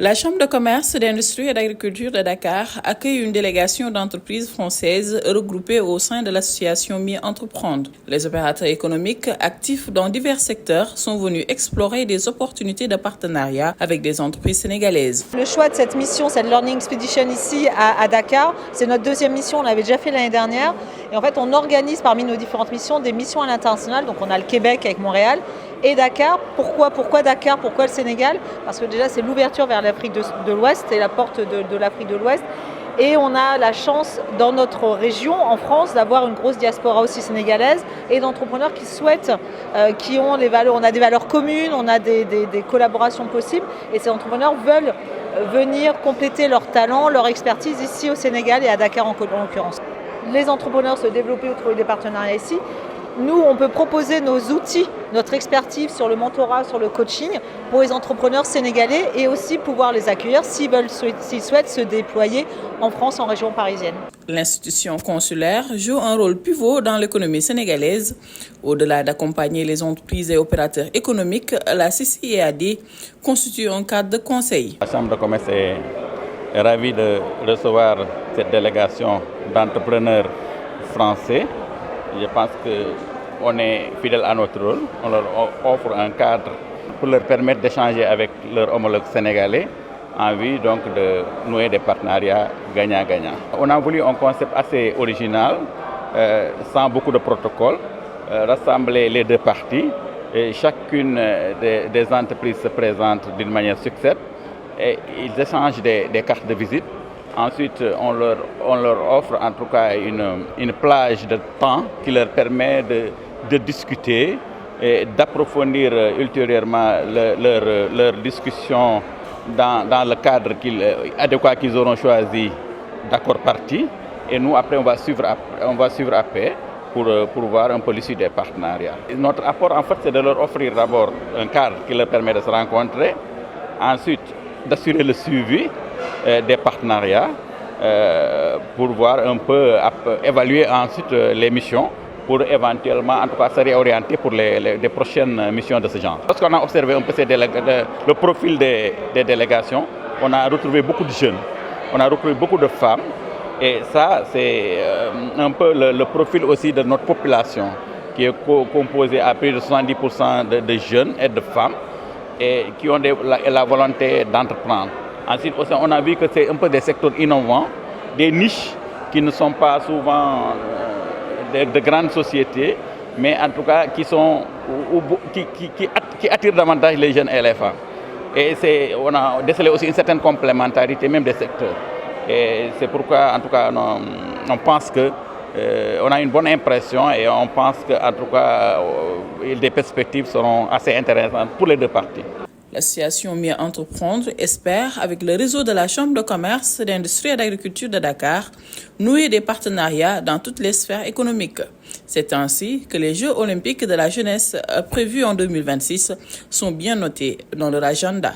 La Chambre de commerce, d'industrie et d'agriculture de Dakar accueille une délégation d'entreprises françaises regroupées au sein de l'association Mi-Entreprendre. Les opérateurs économiques actifs dans divers secteurs sont venus explorer des opportunités de partenariat avec des entreprises sénégalaises. Le choix de cette mission, cette Learning Expedition ici à Dakar, c'est notre deuxième mission, on l'avait déjà fait l'année dernière. Et en fait, on organise parmi nos différentes missions des missions à l'international. Donc on a le Québec avec Montréal et Dakar. Pourquoi Dakar? Pourquoi le Sénégal? Parce que déjà, c'est l'ouverture vers l'Afrique de l'Ouest et la porte de l'Afrique de l'Ouest. Et on a la chance dans notre région, en France, d'avoir une grosse diaspora aussi sénégalaise et d'entrepreneurs qui souhaitent, qui ont les valeurs. On a des valeurs communes, on a des collaborations possibles et ces entrepreneurs veulent venir compléter leur talent, leur expertise ici au Sénégal et à Dakar en l'occurrence. Les entrepreneurs se développer ou trouver des partenariats ici. Nous, on peut proposer nos outils, notre expertise sur le mentorat, sur le coaching pour les entrepreneurs sénégalais et aussi pouvoir les accueillir s'ils souhaitent se déployer en France, en région parisienne. L'institution consulaire joue un rôle pivot dans l'économie sénégalaise. Au-delà d'accompagner les entreprises et opérateurs économiques, la CCIAD constitue un cadre de conseil. La Chambre de commerce est ravie de recevoir cette délégation d'entrepreneurs français. Je pense qu'on est fidèle à notre rôle. On leur offre un cadre pour leur permettre d'échanger avec leurs homologues sénégalais en vue donc de nouer des partenariats gagnant-gagnant. On a voulu un concept assez original, sans beaucoup de protocoles, rassembler les deux parties. Et chacune des entreprises se présente d'une manière succincte et ils échangent des cartes de visite. Ensuite, on leur offre en tout cas une plage de temps qui leur permet de discuter et d'approfondir ultérieurement leur discussion dans le cadre adéquat qu'ils auront choisi d'accord parti. Et nous, après, on va suivre après pour voir un peu l'issue des partenariats. Notre apport, en fait, c'est de leur offrir d'abord un cadre qui leur permet de se rencontrer. Ensuite, d'assurer le suivi des partenariats pour voir un peu, évaluer ensuite les missions pour éventuellement, en tout cas, se réorienter pour les prochaines missions de ce genre. Lorsqu'on a observé un peu le profil des délégations, on a retrouvé beaucoup de jeunes, on a retrouvé beaucoup de femmes et ça, c'est un peu le profil aussi de notre population qui est composée à plus de 70% de jeunes et de femmes et qui ont la volonté d'entreprendre. Ensuite, aussi, on a vu que c'est un peu des secteurs innovants, des niches qui ne sont pas souvent de grandes sociétés, mais en tout cas qui attirent davantage les jeunes et les femmes. Et on a décelé aussi une certaine complémentarité même des secteurs. Et c'est pourquoi, en tout cas, on pense que on a une bonne impression et on pense qu'en tout cas, les perspectives seront assez intéressantes pour les deux parties. L'association Mi-Entreprendre espère, avec le réseau de la Chambre de commerce, d'industrie et d'agriculture de Dakar, nouer des partenariats dans toutes les sphères économiques. C'est ainsi que les Jeux olympiques de la jeunesse prévus en 2026 sont bien notés dans leur agenda.